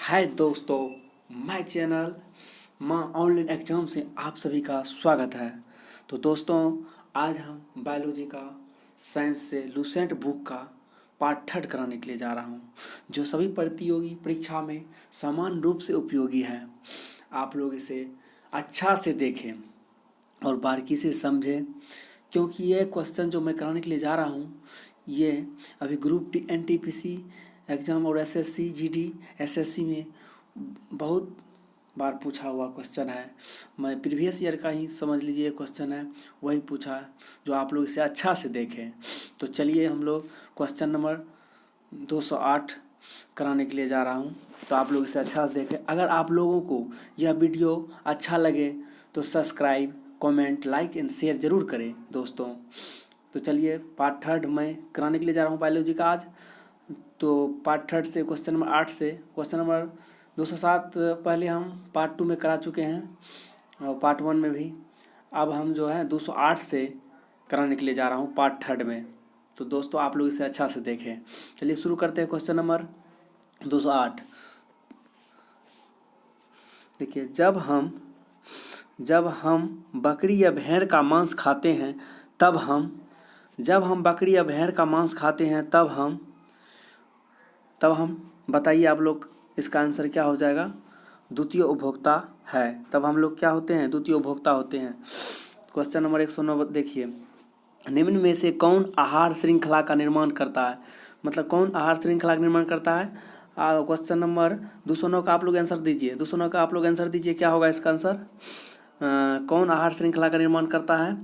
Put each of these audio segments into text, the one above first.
हाय दोस्तों, मैं चैनल माँ ऑनलाइन एग्जाम से आप सभी का स्वागत है। तो दोस्तों, आज हम बायोलॉजी का साइंस से लूसेंट बुक का पार्ट थर्ड कराने के लिए जा रहा हूँ, जो सभी प्रतियोगी परीक्षा में समान रूप से उपयोगी है। आप लोग इसे अच्छा से देखें और बारीकी से समझें, क्योंकि ये क्वेश्चन जो मैं कराने के लिए जा रहा हूँ ये अभी ग्रुप डी एनटीपीसी एग्ज़ाम और एसएससी जीडी एसएससी में बहुत बार पूछा हुआ क्वेश्चन है। मैं प्रीवियस ईयर का ही समझ लीजिए क्वेश्चन है, वही पूछा है, जो आप लोग इसे अच्छा से देखें। तो चलिए हम लोग क्वेश्चन नंबर 208 कराने के लिए जा रहा हूँ। तो आप लोग इसे अच्छा से देखें। अगर आप लोगों को यह वीडियो अच्छा लगे तो subscribe, comment, like and share ज़रूर करें दोस्तों। तो चलिए पार्ट थर्ड मैं कराने के लिए जा रहा हूँ बायोलॉजी का आज। तो पार्ट थर्ड से क्वेश्चन नंबर 8 से क्वेश्चन नंबर 207 पहले हम पार्ट 2 में करा चुके हैं और पार्ट 1 में भी। अब हम जो है 208 से कराने के लिए जा रहा हूँ पार्ट थर्ड में। तो दोस्तों आप लोग इसे अच्छा से देखें। चलिए शुरू करते हैं क्वेश्चन नंबर 208। देखिए, जब हम बकरी या भेड़ का मांस खाते हैं तब हम बकरी या भेड़ का मांस खाते हैं तब हम बताइए आप लोग, इसका आंसर क्या हो जाएगा? द्वितीय उपभोक्ता है। तब हम लोग क्या होते हैं? द्वितीय उपभोक्ता होते हैं। क्वेश्चन नंबर 109 देखिए, निम्न में से कौन आहार श्रृंखला का निर्माण करता है? मतलब कौन आहार श्रृंखला का निर्माण करता है? क्वेश्चन नंबर 209 का आप लोग आंसर दीजिए। 209 का आप लोग आंसर दीजिए, क्या होगा इसका आंसर? कौन आहार श्रृंखला का निर्माण करता है?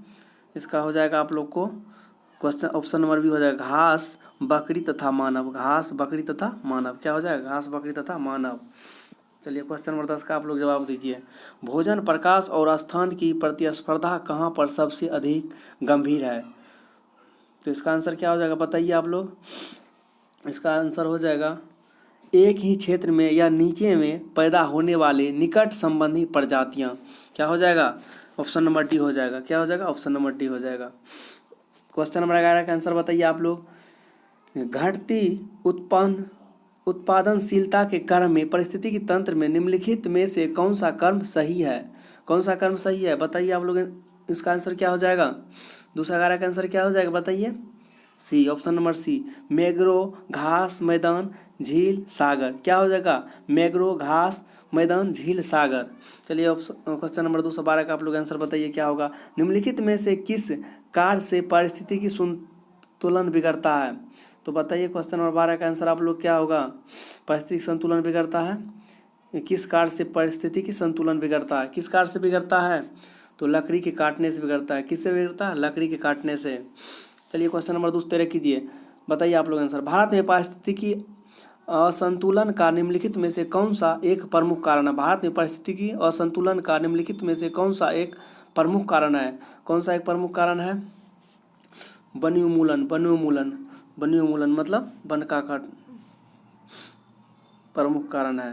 इसका हो जाएगा आप लोग को क्वेश्चन ऑप्शन नंबर बी हो जाएगा, घास, बकरी तथा मानव। घास, बकरी तथा मानव। क्या हो जाएगा? घास, बकरी तथा मानव। चलिए क्वेश्चन नंबर 10 का आप लोग जवाब दीजिए। भोजन, प्रकाश और स्थान की प्रतिस्पर्धा कहाँ पर सबसे अधिक गंभीर है? तो इसका आंसर क्या हो जाएगा बताइए आप लोग? इसका आंसर हो जाएगा, एक ही क्षेत्र में या नीचे में पैदा होने वाले निकट संबंधी प्रजातियां। क्या हो जाएगा? ऑप्शन नंबर डी हो जाएगा। क्या हो जाएगा? ऑप्शन नंबर डी हो जाएगा। क्वेश्चन नंबर 11 का आंसर बताइए आप लोग। घटती उत्पादनशीलता के क्रम में पारिस्थितिकी तंत्र में निम्नलिखित में से कौन सा कर्म सही है? कौन सा कर्म सही है बताइए आप लोग? इसका आंसर क्या हो जाएगा? 211 का आंसर क्या हो जाएगा बताइए? सी, ऑप्शन नंबर सी, मैंग्रोव, घास, मैदान, झील, सागर। क्या हो जाएगा? मैंग्रोव, घास, मैदान, झील, सागर। चलिए ऑप्शन क्वेश्चन नंबर 212 का आप लोग आंसर बताइए, क्या होगा? निम्नलिखित में से किस कार्य से पारिस्थितिकी संतुलन बिगड़ता है? तो बताइए क्वेश्चन नंबर 12 का आंसर आप लोग क्या होगा? पारिस्थितिक संतुलन बिगड़ता है। किस कार्य से पारिस्थितिकी संतुलन बिगड़ता है? किस कार्य से बिगड़ता है? तो लकड़ी के काटने से बिगड़ता है। किससे बिगड़ता है? लकड़ी के काटने से। चलिए क्वेश्चन नंबर 213 कीजिए, बताइए आप लोग आंसर। भारत में पारिस्थितिकी असंतुलन का निम्नलिखित में से कौन सा एक प्रमुख कारण है? भारत में पारिस्थितिकी असंतुलन का निम्नलिखित में से कौन सा एक प्रमुख कारण है? कौन सा एक प्रमुख कारण है? वन्योन्मूलन। वन्योन्मूलन, वन्योन्मूलन मतलब वन का काट प्रमुख कारण है।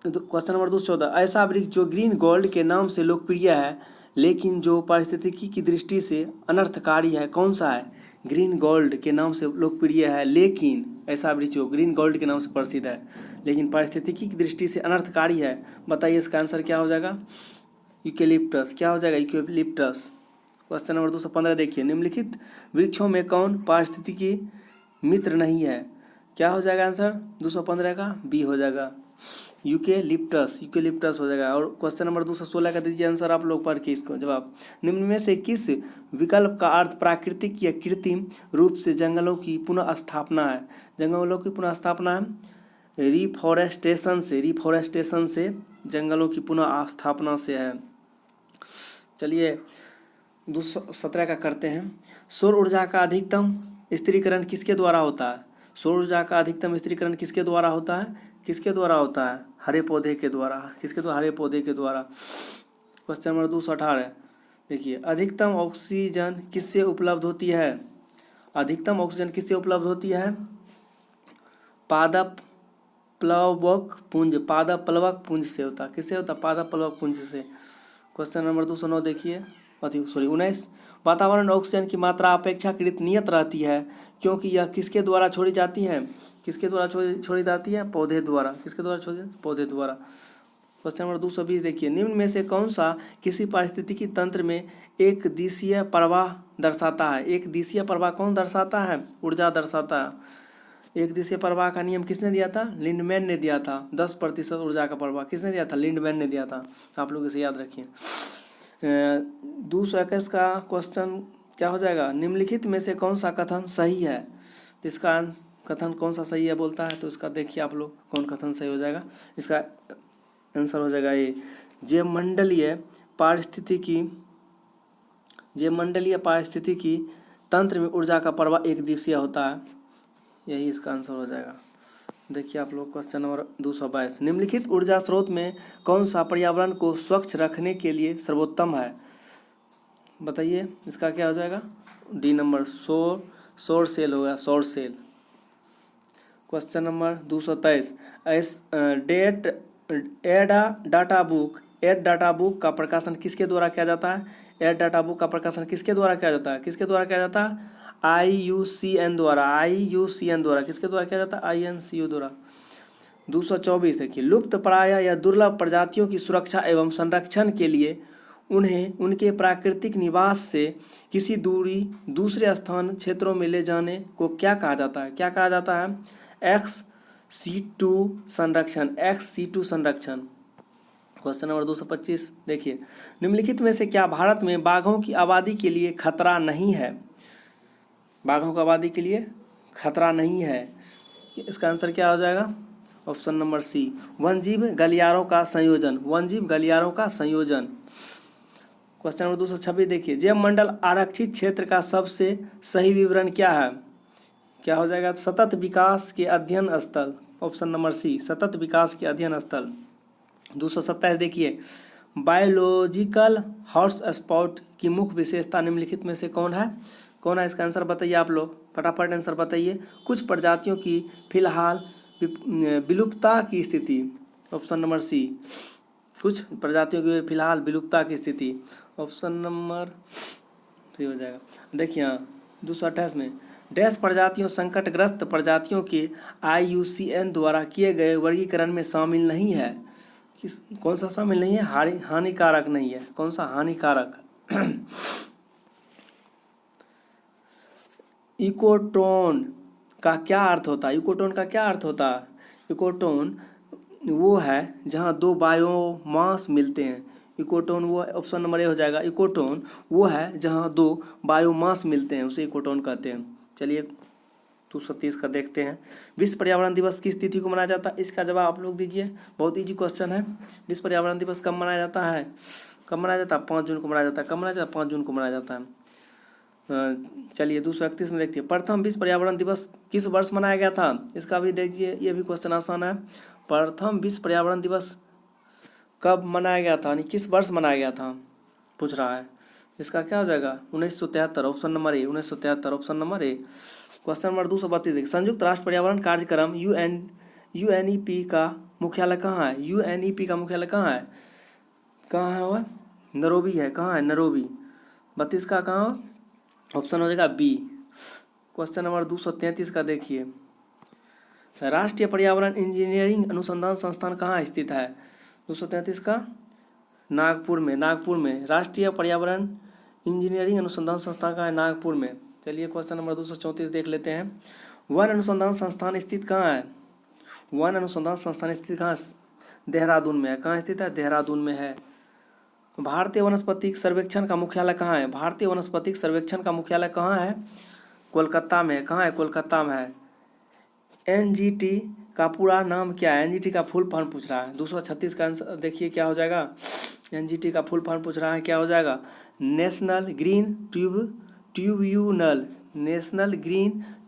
तो क्वेश्चन नंबर 214, ऐसा वृक्ष जो ग्रीन गोल्ड के नाम से लोकप्रिय है लेकिन जो पारिस्थितिकी की दृष्टि से अनर्थकारी है, कौन सा है? ग्रीन गोल्ड के नाम से लोकप्रिय है लेकिन ऐसा वृक्ष जो ग्रीन गोल्ड के नाम से प्रसिद्ध है लेकिन पारिस्थितिकी की दृष्टि से अनर्थकारी है, बताइए इसका आंसर क्या हो जाएगा? यूकेलिप्टस। क्या हो जाएगा? यूकेलिप्टस। क्वेश्चन नंबर 215 देखिए, निम्नलिखित वृक्षों में कौन पारिस्थितिकी मित्र नहीं है? क्या हो जाएगा आंसर 215 का? बी हो जाएगा, यूकेलिप्टस। यूकेलिप्टस हो जाएगा। और क्वेश्चन नंबर 216 का दीजिए आंसर आप लोग पढ़ के इसको जवाब। निम्न में से किस विकल्प का अर्थ प्राकृतिक या कृत्रिम रूप से जंगलों की पुनः स्थापना है? जंगलों की पुनः स्थापना है। रिफॉरेस्टेशन से, रिफॉरेस्टेशन से जंगलों की पुनः स्थापना से है। चलिए 217 का करते हैं। सौर ऊर्जा का अधिकतम स्थिरीकरण किसके द्वारा होता है? सौर ऊर्जा का अधिकतम स्थिरीकरण किसके द्वारा होता है? किसके द्वारा होता है? हरे पौधे के द्वारा। किसके द्वारा? हरे पौधे के द्वारा। क्वेश्चन नंबर 218 देखिए, अधिकतम ऑक्सीजन किससे उपलब्ध होती है? अधिकतम ऑक्सीजन किससे उपलब्ध होती है? पादप प्लवक पुंज, पादप प्लवक पुंज से होता है। किससे होता है? पादप प्लवक पुंज से। क्वेश्चन नंबर 209 देखिए, 19 वातावरण में ऑक्सीजन की मात्रा अपेक्षाकृत नियत रहती है क्योंकि यह किसके द्वारा छोड़ी जाती है? किसके द्वारा छोड़ी जाती है? पौधे द्वारा। किसके द्वारा छोड़ी? पौधे द्वारा। क्वेश्चन नंबर 220 देखिए, निम्न में से कौन सा किसी पारिस्थितिकी तंत्र में एक दिशीय प्रवाह दर्शाता है? एक दिशीय प्रवाह कौन दर्शाता है? ऊर्जा दर्शाता है। एक दिशीय प्रवाह का नियम किसने दिया था? लिंडमैन ने दिया था। 10% ऊर्जा का प्रवाह किसने दिया था? लिंडमैन ने दिया था। आप लोग इसे याद रखिए। 221 का क्वेश्चन क्या हो जाएगा? निम्नलिखित में से कौन सा कथन सही है? तो इसका कथन कौन सा सही है बोलता है, तो इसका देखिए आप लोग कौन कथन सही हो जाएगा। इसका आंसर हो जाएगा ये, मंडलीय पारिस्थितिकी तंत्र में ऊर्जा का प्रवाह एक दिशीय होता है। यही इसका आंसर हो जाएगा। देखिए आप लोग क्वेश्चन नंबर 222, निम्नलिखित ऊर्जा स्रोत में कौन सा पर्यावरण को स्वच्छ रखने के लिए सर्वोत्तम है? बताइए इसका क्या हो जाएगा? डी नंबर, सौर सेल होगा, सौर cell. Question number 223, red data book का प्रकाशन किसके द्वारा किया जाता है? एड डाटा बुक का प्रकाशन किसके द्वारा किया जाता है? किसके द्वारा किया जाता है? IUCN द्वारा। किसके द्वारा किया जाता है? INCU द्वारा। 224 देखिए, लुप्त प्राय या दुर्लभ प्रजातियों की सुरक्षा एवं संरक्षण के लिए उन्हें उनके प्राकृतिक निवास से किसी दूसरे स्थान क्षेत्रों में ले जाने को क्या कहा जाता है? क्या कहा जाता है? XC2 संरक्षण। क्वेश्चन नंबर 225 देखिए, निम्नलिखित में से क्या भारत में बाघों की आबादी के लिए खतरा नहीं है? बाघों की आबादी के लिए खतरा नहीं है। इसका आंसर क्या हो जाएगा? ऑप्शन नंबर सी, वन्यजीव गलियारों का संयोजन। क्वेश्चन नंबर 226 देखिए, जैव मंडल आरक्षित क्षेत्र का सबसे सही विवरण क्या है? क्या हो जाएगा? सतत विकास के अध्ययन स्थल। ऑप्शन नंबर सी, सतत विकास के अध्ययन स्थल। 227 देखिए, बायोलॉजिकल हॉटस्पॉट की मुख्य विशेषता निम्नलिखित में से कौन है? इसका आंसर बताइए आप लोग, फटाफट आंसर बताइए। कुछ प्रजातियों की फिलहाल विलुप्तता की स्थिति। ऑप्शन नंबर सी, कुछ प्रजातियों की फिलहाल विलुप्तता की स्थिति। ऑप्शन नंबर सी हो जाएगा। देखिए 228 में, डैश प्रजातियों संकटग्रस्त प्रजातियों के IUCN द्वारा किए गए वर्गीकरण में शामिल नहीं है। कौन सा शामिल नहीं है? हानिकारक नहीं है। कौन सा? हानिकारक। इकोटोन का क्या अर्थ होता है? इकोटोन वो है जहाँ दो बायोमास मिलते हैं। इकोटोन वो, ऑप्शन नंबर ए हो जाएगा। इकोटोन वो है जहाँ दो बायोमास मिलते हैं, उसे इकोटोन कहते हैं। चलिए 230 का देखते हैं, विश्व पर्यावरण दिवस किस तिथि को मनाया जाता है? इसका जवाब आप लोग दीजिए, बहुत इजी क्वेश्चन है। विश्व पर्यावरण दिवस कब मनाया जाता है? 5 जून को मनाया जाता है। 5 जून को मनाया जाता है। चलिए 231 में देखिए, प्रथम विश्व पर्यावरण दिवस किस वर्ष मनाया गया था? इसका भी देखिए, ये भी क्वेश्चन आसान है। प्रथम विश्व पर्यावरण दिवस कब मनाया गया था, यानी किस वर्ष मनाया गया था पूछ रहा है। इसका क्या हो जाएगा? 1973। ऑप्शन नंबर ए, 1973। ऑप्शन नंबर ए। क्वेश्चन नंबर 232 देखिए, संयुक्त राष्ट्र पर्यावरण कार्यक्रम UNEP का मुख्यालय कहाँ है? UNEP का मुख्यालय कहाँ है? वह नैरोबी है। कहाँ है? नैरोबी। 32 का कहाँ? ऑप्शन हो जाएगा बी। क्वेश्चन नंबर 233 का देखिए, राष्ट्रीय पर्यावरण इंजीनियरिंग अनुसंधान संस्थान कहाँ स्थित है? 233 का नागपुर में। राष्ट्रीय पर्यावरण इंजीनियरिंग अनुसंधान संस्थान कहाँ है? नागपुर में। चलिए क्वेश्चन नंबर 234 देख लेते हैं, वन अनुसंधान संस्थान स्थित कहाँ है? देहरादून में है। कहाँ स्थित है? देहरादून में है। भारतीय वनस्पतिक सर्वेक्षण का मुख्यालय कहाँ है? कोलकाता में। कहाँ है? कोलकाता में है। NGT का पूरा नाम क्या है? NGT का फुल फॉर्म पूछ रहा है। 236 का आंसर देखिए क्या हो जाएगा? NGT का फुल फॉर्म पूछ रहा है, क्या हो जाएगा? National green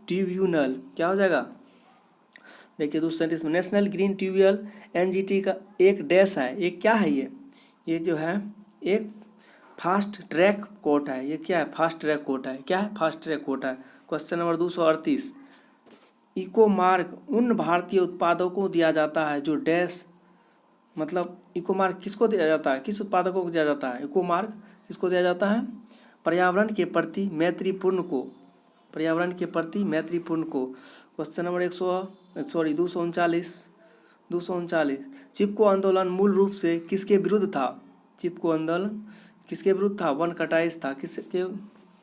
tribunal. क्या हो जाएगा? देखिए 237 में, नेशनल ग्रीन ट्रिब्यूनल NGT का एक डैश है। एक क्या है? ये जो है एक फास्ट ट्रैक कोर्ट है। ये क्या है? फास्ट ट्रैक कोर्ट है। क्या है? फास्ट ट्रैक कोर्ट है। क्वेश्चन नंबर 238, इको मार्क उन भारतीय उत्पादों को दिया जाता है जो डैश, मतलब इको मार्क किसको दिया जाता है? किस उत्पादकों को दिया जाता है इको मार्क? किसको दिया जाता है? पर्यावरण के प्रति मैत्रीपूर्ण को, पर्यावरण के प्रति मैत्रीपूर्ण को। Question number 239। चिपको आंदोलन मूल रूप से किसके विरुद्ध था? चिपको आंदोलन किसके विरुद्ध था? वन कटाई था। किसके?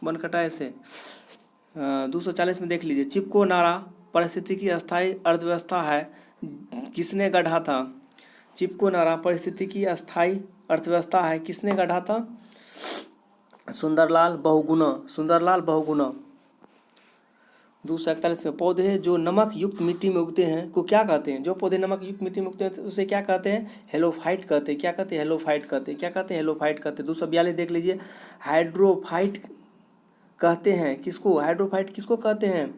वन कटाई से। 240 में देख लीजिए, चिपको नारा पारिस्थितिकी अस्थायी अर्थव्यवस्था है किसने गढ़ा था? चिपको नारा पारिस्थितिकी अस्थायी अर्थव्यवस्था है किसने गढ़ा था? सुंदरलाल बहुगुणा। सुंदरलाल बहुगुणा। 241 में, पौधे जो नमक युक्त मिट्टी में उगते हैं को क्या कहते हैं? जो पौधे नमक युक्त मिट्टी में उगते हैं उसे क्या कहते हैं? हेलोफाइट कहते हैं। क्या कहते हैं? हेलोफाइट कहते हैं। क्या कहते हैं? हेलोफाइट कहते हैं। 242 देख लीजिए, हाइड्रोफाइट कहते हैं किसको? हाइड्रोफाइट किसको कहते हैं?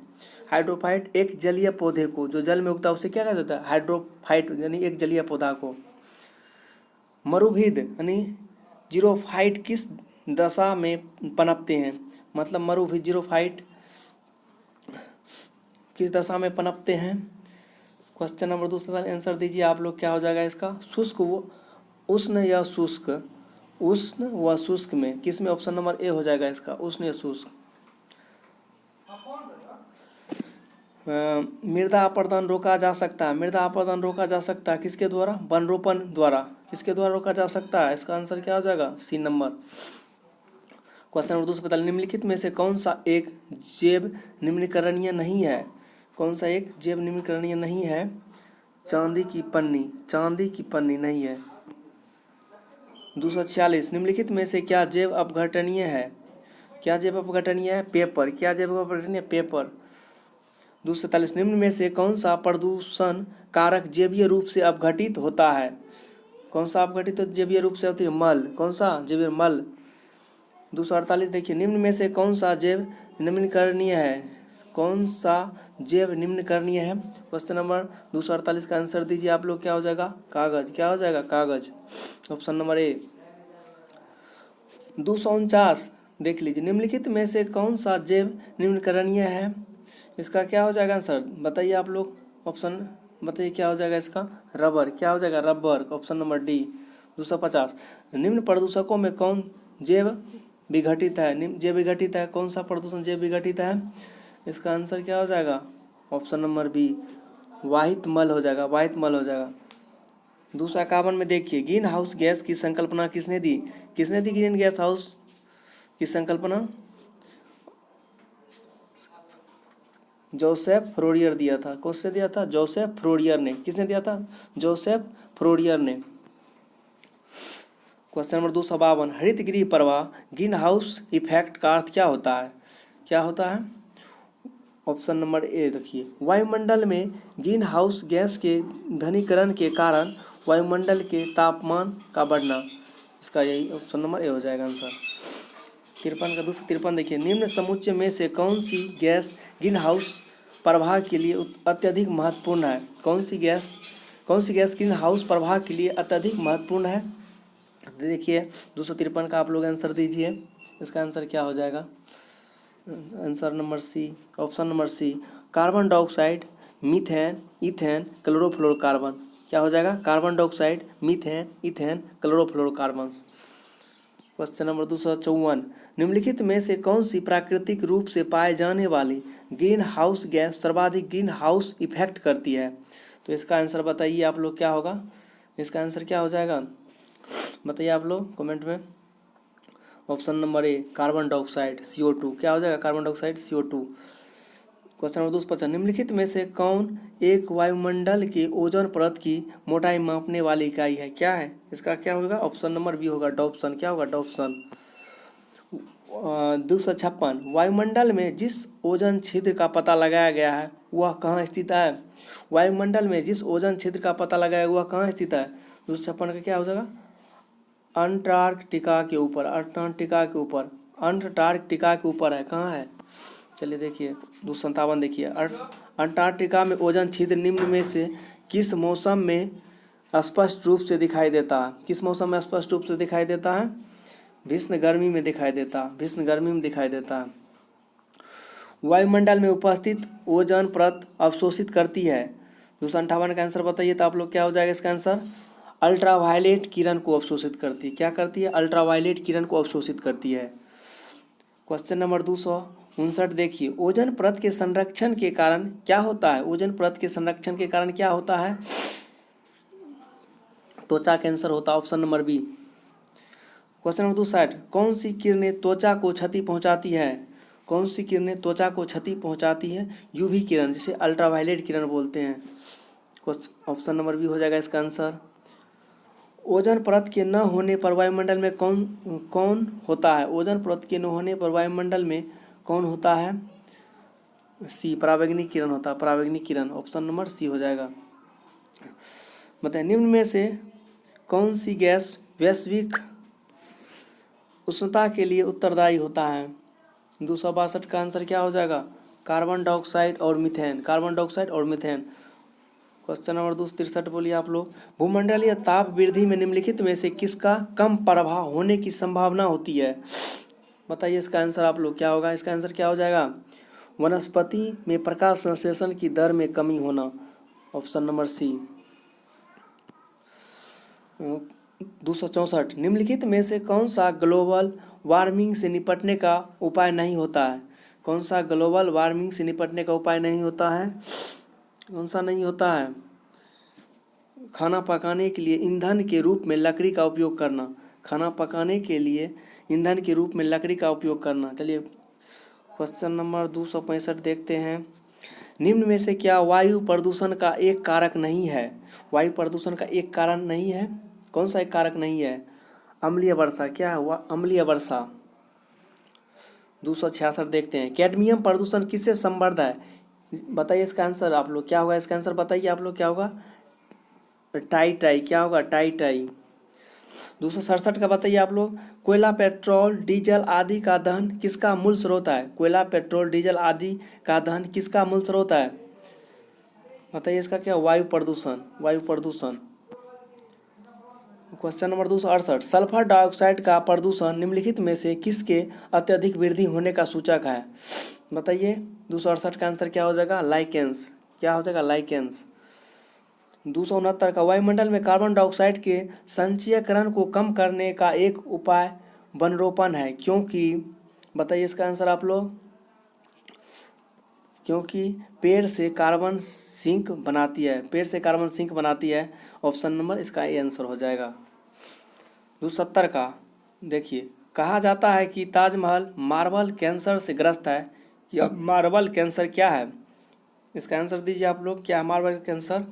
हाइड्रोफाइट एक जलीय पौधे को जो जल में उगता है उसे क्या कहते हैं? हाइड्रोफाइट, यानी एक जलीय पौधा को। मरुभिद यानी जीरोफाइट किस दशा में पनपते हैं? मतलब मरुभिद जीरोफाइट किस दशा में पनपते हैं? क्वेश्चन नंबर 2 आंसर दीजिए आप लोग, क्या हो जाएगा इसका? शुष्क व उष्ण या शुष्क, उष्ण व शुष्क में, किस में? ऑप्शन नंबर ए हो जाएगा इसका, उष्ण या शुष्क। मृदा अपरदन रोका जा सकता है। मृदा अपरदन रोका जा सकता है किसके द्वारा? वन रोपण द्वारा। किसके द्वारा रोका जा सकता है? इसका आंसर क्या हो जाएगा? सी नंबर। क्वेश्चन नंबर 245, निम्नलिखित में से कौन सा एक जैव निम्नीकरणीय नहीं है? कौन सा एक जैव निम्नीकरणीय नहीं है? चांदी की पन्नी। चांदी की पन्नी नहीं है। 246, निम्नलिखित में से क्या जैव अपघटनीय है? क्या जैव अपघटनीय है? पेपर। क्या जैव अपघटनीय? पेपर। 247, निम्न में से कौन सा प्रदूषण कारक जैवीय रूप से अपघटित होता है? कौन सा अपघटित जैवीय रूप से होती है? मल। कौन सा? जैवीय मल। 248 देखिए, निम्न में से कौन सा जैव निम्नीकरणीय है? कौन सा जैव निम्नीकरणीय है? क्वेश्चन नंबर 248 का आंसर दीजिए आप लोग, क्या हो जाएगा? कागज। क्या हो जाएगा? कागज। ऑप्शन नंबर ए। 249 देख लीजिए, निम्नलिखित में से कौन सा जैव निम्नीकरणीय है? इसका क्या हो जाएगा आंसर? बताइए आप लोग, ऑप्शन बताइए क्या हो जाएगा इसका? रबर। क्या हो जाएगा? रबर। Option number D. 250, निम्न प्रदूषकों में कौन जैव विघटित है? जैव विघटित है, कौन सा प्रदूषण जैव विघटित है? इसका आंसर क्या हो जाएगा? ऑप्शन नंबर बी, वाहित मल हो जाएगा। वाहित मल हो जाएगा। 251 में देखिए, ग्रीन हाउस गैस की संकल्पना किसने दी? किसने दी ग्रीन गैस हाउस की संकल्पना? जोसेफ फ्रोडियर दिया था। किसने दिया था? जोसेफ फ्रोडियर ने। किसने दिया था? जोसेफ फ्रोडियर ने। क्वेश्चन नंबर 252, हरित गृह प्रवाह ग्रीन हाउस इफेक्ट का अर्थ क्या होता है? क्या होता है? ऑप्शन नंबर ए देखिए, वायुमंडल में ग्रीन हाउस गैस के घनीकरण के कारण वायुमंडल के तापमान का बढ़ना। इसका यही ऑप्शन नंबर ए हो जाएगा आंसर। 53 का 253 देखिए, निम्न समुच्चय में से कौन सी गैस ग्रीन हाउस प्रवाह के लिए अत्यधिक महत्वपूर्ण है? कौन सी गैस ग्रीन हाउस प्रवाह के लिए अत्यधिक महत्वपूर्ण है? देखिए 253 का आप लोग आंसर दीजिए, इसका आंसर क्या हो जाएगा? Answer number C, option number C, carbon dioxide, methane, ethane, chlorofluorocarbon. क्या हो जाएगा? Carbon dioxide, methane, ethane, chlorofluorocarbon. Question number 254, निम्नलिखित में से कौन सी प्राकृतिक रूप से पाए जाने वाली ग्रीन हाउस गैस सर्वाधिक ग्रीन हाउस इफेक्ट करती है? तो इसका आंसर बताइए आप लोग, क्या होगा? इसका आंसर क्या हो जाएगा? बताइए आप लोग कमेंट में। ऑप्शन नंबर ए, कार्बन डाइऑक्साइड, CO2। क्या हो जाएगा? Carbon dioxide, CO2। Question number 255, निम्नलिखित में से कौन एक वायुमंडल के ओजोन परत की मोटाई मापने वाली इकाई है? क्या है? इसका क्या होगा? ऑप्शन नंबर बी होगा, डॉप्सन। क्या होगा? डॉप्सन। 256, वायुमंडल में जिस ओजोन छिद्र का पता लगाया गया है वह कहाँ स्थित है? वायुमंडल में जिस ओजोन छिद्र का पता लगाया वह कहाँ स्थित है? 256 का क्या हो जाएगा? अंटार्कटिका के ऊपर। अंटार्कटिका के ऊपर। अंटार्कटिका के ऊपर है। कहाँ है? चलिए देखिए 257 देखिए, अंटार्कटिका में ओजोन छिद्र निम्न में से किस मौसम में स्पष्ट रूप से दिखाई देता है? किस मौसम में स्पष्ट रूप से दिखाई देता है? भीषण गर्मी में दिखाई देता है। भीषण गर्मी में दिखाई देता है। वायुमंडल में उपस्थित ओजोन परत अवशोषित करती है। 258 का आंसर बताइए तो आप लोग, क्या हो जाएगा इसका आंसर? अल्ट्रावायलेट किरण को अवशोषित करती है। क्या करती है? अल्ट्रावायलेट किरण को अवशोषित करती है। क्वेश्चन नंबर 259 देखिए, ओजोन परत के संरक्षण के कारण क्या होता है? ओजोन परत के संरक्षण के कारण क्या होता है? त्वचा कैंसर होता है, option number B. Question number 260, कौन सी किरणें त्वचा को क्षति पहुंचाती है? कौन सी किरणें त्वचा को क्षति पहुंचाती है? यूवी किरण, जिसे अल्ट्रावायलेट किरण बोलते हैं। ऑप्शन नंबर बी हो जाएगा इसका आंसर। ओजोन परत के न होने पर वायुमंडल में कौन कौन होता है? ओजोन परत के न होने पर वायुमंडल में कौन होता है? सी, पराबैंगनी किरण होता है, पराबैंगनी किरण, ऑप्शन नंबर सी हो जाएगा। बताइए, निम्न में से कौन सी गैस वैश्विक उष्णता के लिए उत्तरदायी होता है? 262 का आंसर क्या हो जाएगा? कार्बन डाइऑक्साइड और मीथेन, कार्बन डाइऑक्साइड और मीथेन। क्वेश्चन नंबर 263 बोलिए आप लोग, भूमंडलीय ताप वृद्धि में निम्नलिखित में से किसका कम प्रभाव होने की संभावना होती है? बताइए इसका आंसर आप लोग क्या होगा? इसका आंसर क्या हो जाएगा? वनस्पति में प्रकाश संश्लेषण की दर में कमी होना, ऑप्शन नंबर सी। 264, निम्नलिखित में से कौन सा ग्लोबल वार्मिंग से निपटने का उपाय नहीं होता है? कौन सा ग्लोबल वार्मिंग से निपटने का उपाय नहीं होता है? कौन सा नहीं होता है? खाना पकाने के लिए ईंधन के रूप में लकड़ी का उपयोग करना, खाना पकाने के लिए ईंधन के रूप में लकड़ी का उपयोग करना। चलिए क्वेश्चन नंबर 265 देखते हैं, निम्न में से क्या वायु प्रदूषण का एक कारक नहीं है? वायु प्रदूषण का एक कारण नहीं है, कौन सा एक कारक नहीं है? अम्लीय वर्षा। क्या हुआ? अम्लीय वर्षा। 266 देखते हैं, कैडमियम प्रदूषण किससे संबद्ध है? बताइए इसका आंसर आप लोग क्या होगा? इसका आंसर बताइए आप लोग क्या होगा? टाई टाई, क्या होगा? Tie tie. 267 का बताइए आप लोग, कोयला पेट्रोल डीजल आदि का दहन किसका मूल स्रोत है? कोयला पेट्रोल डीजल आदि का दहन किसका मूल स्रोत है? बताइए इसका क्या? वायु प्रदूषण, वायु प्रदूषण। क्वेश्चन नंबर 268, सल्फर डाइऑक्साइड का प्रदूषण निम्नलिखित में से किसके अत्यधिक वृद्धि होने का सूचक है? बताइए 268 का आंसर क्या हो जाएगा? लाइकेंस। क्या हो जाएगा? लाइकेंस। 269 का, वायुमंडल में कार्बन डाइऑक्साइड के संचयकरण को कम करने का एक उपाय वनरोपण है, क्योंकि बताइए इसका आंसर आप लोग। क्योंकि पेड़ से कार्बन सिंक बनाती है, पेड़ से कार्बन सिंक बनाती है, ऑप्शन नंबर इसका ये आंसर हो जाएगा। 270 का देखिए, कहा जाता है कि ताजमहल मार्बल कैंसर से ग्रस्त है। यह मार्बल कैंसर क्या है? इसका आंसर दीजिए आप लोग, क्या है मार्बल कैंसर?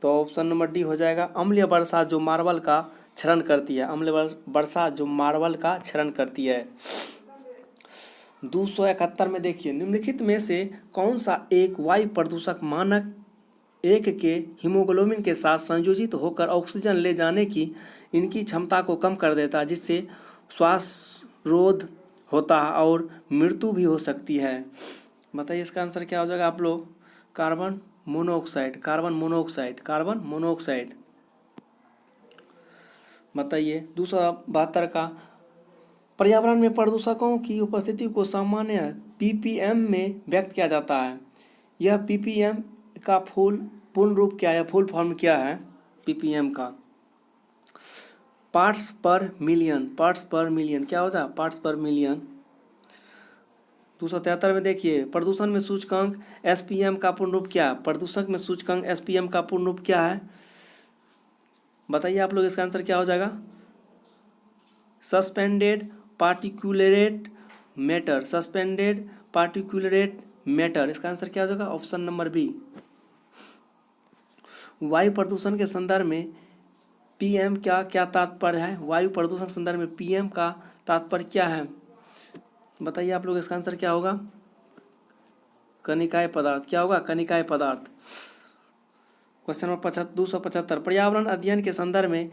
तो ऑप्शन नंबर डी हो जाएगा, अम्लीय वर्षा जो मार्बल का क्षरण करती है, अम्लीय वर्षा जो मार्बल का क्षरण करती है। 271 में देखिए, निम्नलिखित में से कौन सा एक वायु प्रदूषक मानक एक के हीमोग्लोबिन के साथ संयोजित होकर ऑक्सीजन ले जाने की इनकी क्षमता को कम कर देता है, जिससे श्वास रोध होता है और मृत्यु भी हो सकती है? बताइए इसका आंसर क्या हो जाएगा आप लोग? Carbon monoxide, carbon monoxide, carbon monoxide. बताइए 272 का, पर्यावरण में प्रदूषकों की उपस्थिति को सामान्य पीपीएम में व्यक्त किया जाता है। यह पीपीएम का पूर्ण रूप क्या है? फुल फॉर्म क्या है पीपीएम का? पार्ट्स पर मिलियन, पार्ट्स पर मिलियन। क्या हो जाए? पार्ट्स पर मिलियन। 273 में देखिए, प्रदूषण में सूचकांक एसपीएम का पूर्ण रूप क्या है? प्रदूषक में सूचकांक एसपीएम का पूर्ण रूप क्या है? बताइए आप लोग, इसका आंसर क्या हो जाएगा? Suspended particulate matter, suspended particulate matter. इसका आंसर क्या हो जाएगा? Option number B. वायु प्रदूषण के संदर्भ में पीएम क्या क्या तात्पर्य है? वायु प्रदूषण के संदर्भ में पीएम का तात्पर्य क्या है? बताइए आप लोग, इसका आंसर क्या होगा? कनिकाय पदार्थ। क्या होगा? कनिकाय पदार्थ। क्वेश्चन नंबर 275, पर्यावरण अध्ययन के संदर्भ में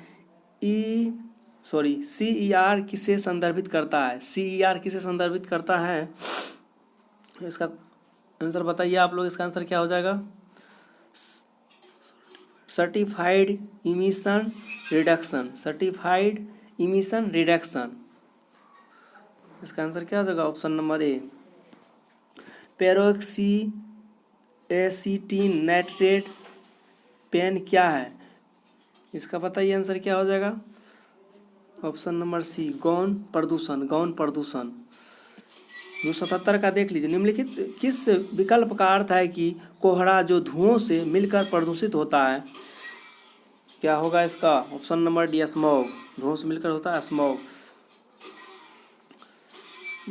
सीईआर किसे संदर्भित करता है? सीईआर किसे संदर्भित करता है? इसका आंसर बताइए आप लोग, इसका आंसर क्या हो जाएगा? Certified emission reduction, certified emission reduction. इसका आंसर क्या हो जाएगा? Option number A. Peroxyacetyl nitrate PAN क्या है? इसका बताइए आंसर क्या हो जाएगा। ऑप्शन नंबर सी, गौण प्रदूषण, गौण प्रदूषण। 277 का देख लीजिए, निम्नलिखित किस विकल्प का अर्थ है कि कोहरा जो धुओं से मिलकर प्रदूषित होता है। क्या होगा इसका। ऑप्शन नंबर डी, स्मॉग, धुओं से मिलकर होता है स्मॉग।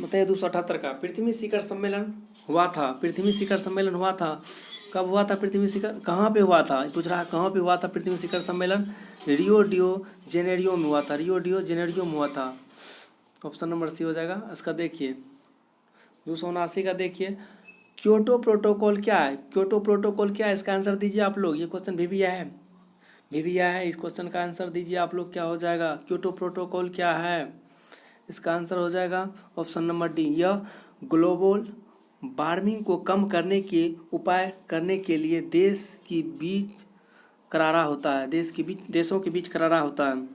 बताइए 278 का, पृथ्वी शिखर सम्मेलन हुआ था, पृथ्वी शिखर सम्मेलन हुआ था, कब हुआ था पृथ्वी शिखर, कहाँ पे हुआ था, पूछ रहा है कहाँ पे हुआ था पृथ्वी शिखर सम्मेलन। रियो डियो जेनेरियो में हुआ था, रियो डियो जेनेरियो में हुआ था। ऑप्शन नंबर सी हो जाएगा। इसका देखिए 279 का देखिए, क्योटो प्रोटोकॉल क्या है, क्योटो प्रोटोकॉल क्या है, इसका आंसर दीजिए आप लोग। ये क्वेश्चन भी आया है, भी आया है। इस क्वेश्चन का आंसर दीजिए आप लोग, क्या हो जाएगा। क्योटो प्रोटोकॉल क्या है, इसका आंसर हो जाएगा ऑप्शन नंबर डी। यह ग्लोबल वार्मिंग को कम करने के उपाय करने के लिए देश की बीच करारा होता है, देशों के बीच करारा होता है।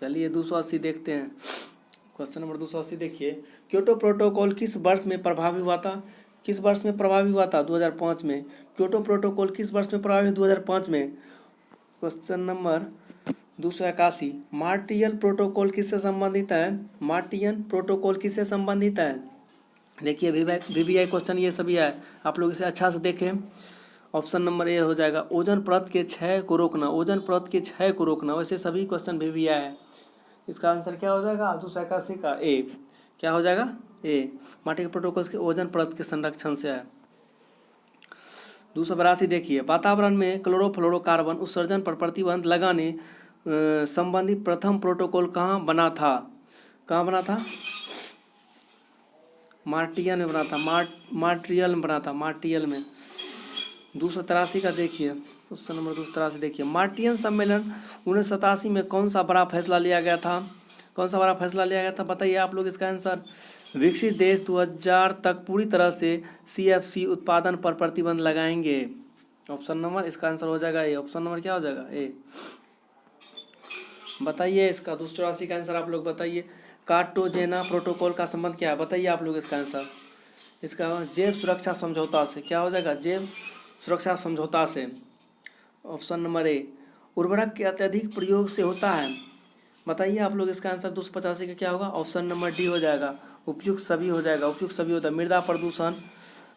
चलिए 280 देखते हैं। क्वेश्चन नंबर 280 देखिए, क्योटो प्रोटोकॉल किस वर्ष में प्रभावी हुआ था, किस वर्ष में प्रभावी हुआ था। 2005 में। क्योटो प्रोटोकॉल किस वर्ष में प्रभावी, 2005 में। क्वेश्चन नंबर 281, मार्टियल प्रोटोकॉल किससे संबंधित है, मार्टियन प्रोटोकॉल किससे संबंधित है। देखिए VVI क्वेश्चन ये सभी है, आप लोग इसे अच्छा से देखें। ऑप्शन नंबर ए हो जाएगा, ओजोन परत के क्षय को रोकना, ओजोन परत के क्षय को रोकना। वैसे सभी क्वेश्चन VVI है। इसका आंसर क्या हो जाएगा 281 का ए, क्या हो जाएगा ए, मार्टियल प्रोटोकॉल के ओजोन परत के संरक्षण से है। 282 देखिए, वातावरण में क्लोरोफ्लोरोकार्बन उत्सर्जन पर प्रतिबंध लगाने संबंधी प्रथम प्रोटोकॉल कहाँ बना था, कहाँ बना था, मार्टियल में बना था, मार्ट्रियल में बना था, मार्टियल में। 283 का देखिए, क्वेश्चन नंबर 283 देखिए, मार्टियन सम्मेलन 1987 में कौन सा बड़ा फैसला लिया गया था, कौन सा बड़ा फैसला लिया गया था, बताइए आप लोग इसका आंसर। विकसित देश 2000 तक पूरी तरह से CFC उत्पादन पर प्रतिबंध लगाएंगे। ऑप्शन नंबर, इसका आंसर हो जाएगा ए, ऑप्शन नंबर क्या हो जाएगा ए। बताइए इसका 284 का आंसर आप लोग बताइए। कार्टागेना प्रोटोकॉल का संबंध क्या है, बताइए आप लोग इसका आंसर। इसका जैव सुरक्षा समझौता से, क्या हो जाएगा, जैव सुरक्षा समझौता से। ऑप्शन नंबर ए, उर्वरक के अत्यधिक प्रयोग से होता है, बताइए आप लोग इसका आंसर। 285 का क्या होगा, ऑप्शन नंबर डी हो जाएगा, उपयुक्त सभी हो जाएगा, उपयुक्त सभी होता है। मृदा प्रदूषण,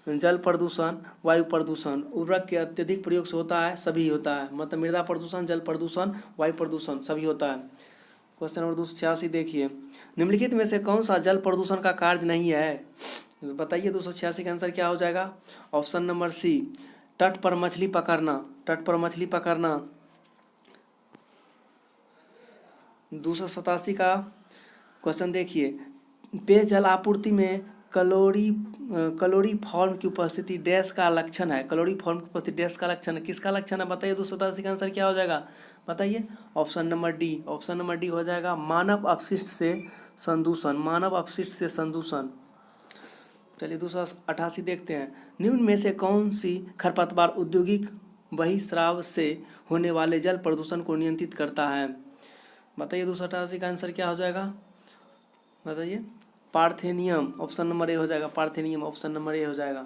जल प्रदूषण, वायु प्रदूषण, उर्वरक के अत्यधिक प्रयोग से होता है, सभी होता है, मतलब मृदा प्रदूषण, जल प्रदूषण, वायु प्रदूषण सभी होता है। क्वेश्चन नंबर 286 देखिए, निम्नलिखित में से कौन सा जल प्रदूषण का कार्य नहीं है, बताइए। 286 का आंसर क्या हो जाएगा, ऑप्शन नंबर सी, तट पर मछली पकड़ना, तट पर मछली पकड़ना। 287 का क्वेश्चन देखिए, पेयजल आपूर्ति में क्लोरीफॉर्म की उपस्थिति डैश का लक्षण है, क्लोरीफॉर्म की उपस्थिति डैश का लक्षण है, किसका लक्षण है, बताइए। 287 का आंसर क्या हो जाएगा, बताइए। Option number D, option number D हो जाएगा, मानव अपशिष्ट से संदूषण, मानव अपशिष्ट से संदूषण। चलिए 288 देखते हैं, निम्न में से कौन सी खरपतवार औद्योगिक बहिस्राव से होने वाले जल प्रदूषण को नियंत्रित करता है, बताइए। 288 का आंसर क्या हो जाएगा, बताइए। पार्थेनियम, ऑप्शन नंबर ए हो जाएगा, पार्थेनियम, ऑप्शन नंबर ए हो जाएगा।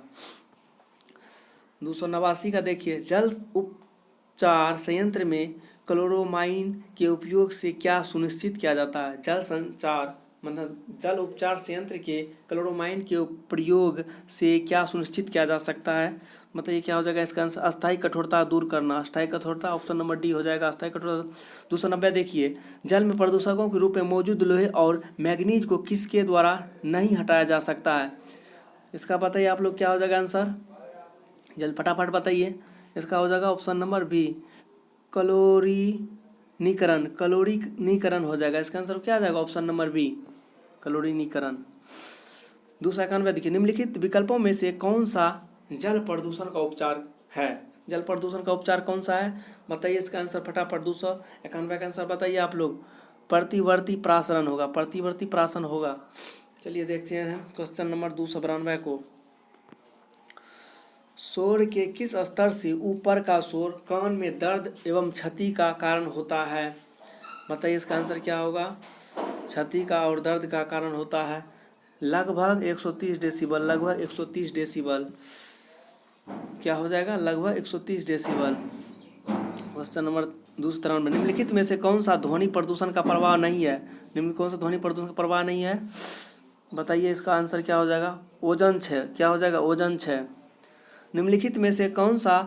289 का देखिए, जल उपचार संयंत्र में क्लोरोमाइन के उपयोग से क्या सुनिश्चित किया जाता है, जल संचार मतलब जल उपचार संयंत्र के क्लोरोमाइन के प्रयोग से क्या सुनिश्चित किया जा सकता है, मतलब ये क्या हो जाएगा इसका आंसर। अस्थायी कठोरता दूर करना, अस्थायी कठोरता, ऑप्शन नंबर डी हो जाएगा, अस्थायी कठोरता। 290 देखिए, जल में प्रदूषकों के रूप में मौजूद लोहे और मैग्नीज को किसके द्वारा नहीं हटाया जा सकता है, इसका बताइए आप लोग, क्या हो जाएगा आंसर, जल्द फटाफट बताइए। इसका हो जाएगा ऑप्शन नंबर बी, क्लोरीनीकरण, क्लोरीनीकरण हो जाएगा, इसका आंसर क्या आ जाएगा, ऑप्शन नंबर बी, क्लोरीनीकरण। 291 देखिए, निम्नलिखित विकल्पों में से कौन सा जल प्रदूषण का उपचार है, जल प्रदूषण का उपचार कौन सा है, बताइए इसका आंसर फटाफट। 291 का आंसर बताइए आप लोग, प्रतिवर्ती प्रासरण होगा, प्रतिवर्ती प्राशन होगा। चलिए देखते हैं क्वेश्चन नंबर 292 को, शोर के किस स्तर से ऊपर का शोर कान में दर्द एवं क्षति का कारण होता है, बताइए इसका आंसर क्या होगा, क्षति का और दर्द का कारण होता है। लगभग 130 डेसिबल, लगभग 130 डेसिबल, क्या हो जाएगा, लगभग 130 डेसिबल। क्वेश्चन नंबर 293 निम्नलिखित में से कौन सा ध्वनि प्रदूषण का प्रभाव नहीं है? निम्नलिखित कौन सा ध्वनि प्रदूषण का प्रभाव नहीं है? बताइए, इसका आंसर क्या हो जाएगा? ओजोन क्षय। क्या हो जाएगा? ओजोन क्षय। निम्नलिखित में से कौन सा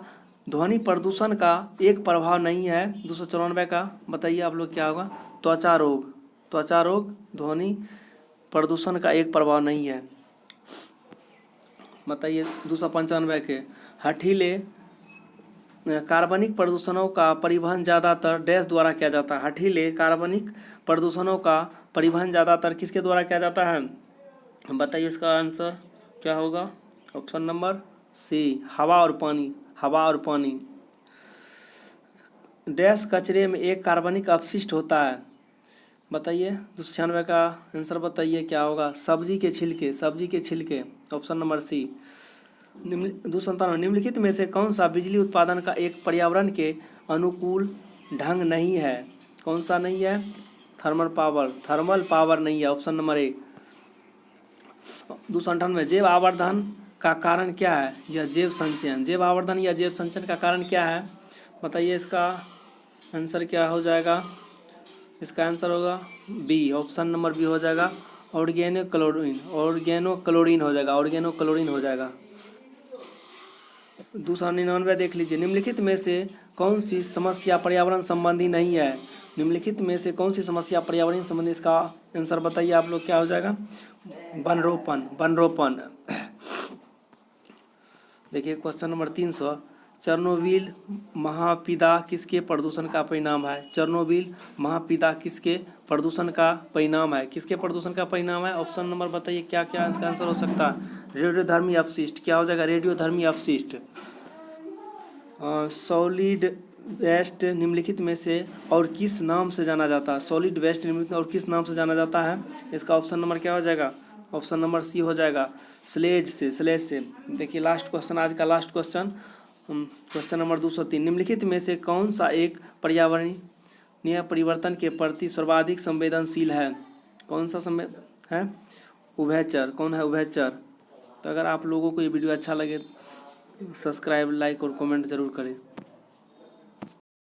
ध्वनि प्रदूषण का एक प्रभाव नहीं है? 294 का बताइए आप लोग क्या होगा? त्वचा रोग। त्वचा रोग ध्वनि प्रदूषण का एक प्रभाव नहीं है। बताइए 295 के हठीले कार्बनिक प्रदूषणों का परिवहन ज़्यादातर डैश द्वारा किया जाता है। हठीले कार्बनिक प्रदूषणों का परिवहन ज़्यादातर किसके द्वारा किया जाता है? बताइए, इसका आंसर क्या होगा? ऑप्शन नंबर सी, हवा और पानी। हवा और पानी। डैश कचरे में एक कार्बनिक अपशिष्ट होता है। बताइए 296 का आंसर बताइए क्या होगा? सब्जी के छिलके। सब्जी के छिलके। ऑप्शन नंबर सी। 297 निम्नलिखित में से कौन सा बिजली उत्पादन का एक पर्यावरण के अनुकूल ढंग नहीं है? कौन सा नहीं है? Thermal power. थर्मल पावर नहीं है। ऑप्शन नंबर ए। 298 जैव आवर्धन का कारण क्या है? यह जैव संचयन। जैव आवर्धन या जैव संचयन का कारण क्या है? बताइए, इसका आंसर क्या हो जाएगा? इसका आंसर होगा बी। ऑप्शन नंबर बी हो जाएगा ऑर्गेनोक्लोरीन। ऑर्गेनोक्लोरीन हो जाएगा। ऑर्गेनोक्लोरीन हो जाएगा। 299 देख लीजिए निम्नलिखित में से कौन सी समस्या पर्यावरण संबंधी नहीं है? निम्नलिखित में से कौन सी समस्या पर्यावरण संबंधी? इसका आंसर बताइए आप लोग क्या हो जाएगा? वन रोपण। वन रोपण। देखिए क्वेश्चन नंबर 300 चेरनोबिल महाविपदा किसके प्रदूषण का परिणाम है? चेरनोबिल महाविपदा किसके प्रदूषण का परिणाम है? किसके प्रदूषण का परिणाम है? ऑप्शन नंबर बताइए क्या क्या इसका आंसर हो सकता है? रेडियोधर्मी अपशिष्ट। क्या हो जाएगा? रेडियोधर्मी अपशिष्ट। सॉलिड वेस्ट निम्नलिखित में से और किस नाम से जाना जाता है? सॉलिड वेस्ट निम्नलिखित में और किस नाम से जाना जाता है? इसका ऑप्शन नंबर क्या हो जाएगा? ऑप्शन नंबर सी हो जाएगा स्लेज से। स्लेज से। देखिए लास्ट क्वेश्चन, आज का लास्ट क्वेश्चन, क्वेश्चन नंबर 203 निम्नलिखित में से कौन सा एक पर्यावरणीय परिवर्तन के प्रति सर्वाधिक संवेदनशील है? कौन सा है? उभयचर। कौन है उभयचर? तो अगर आप लोगों को ये वीडियो अच्छा लगे सब्सक्राइब, लाइक और कमेंट जरूर करें।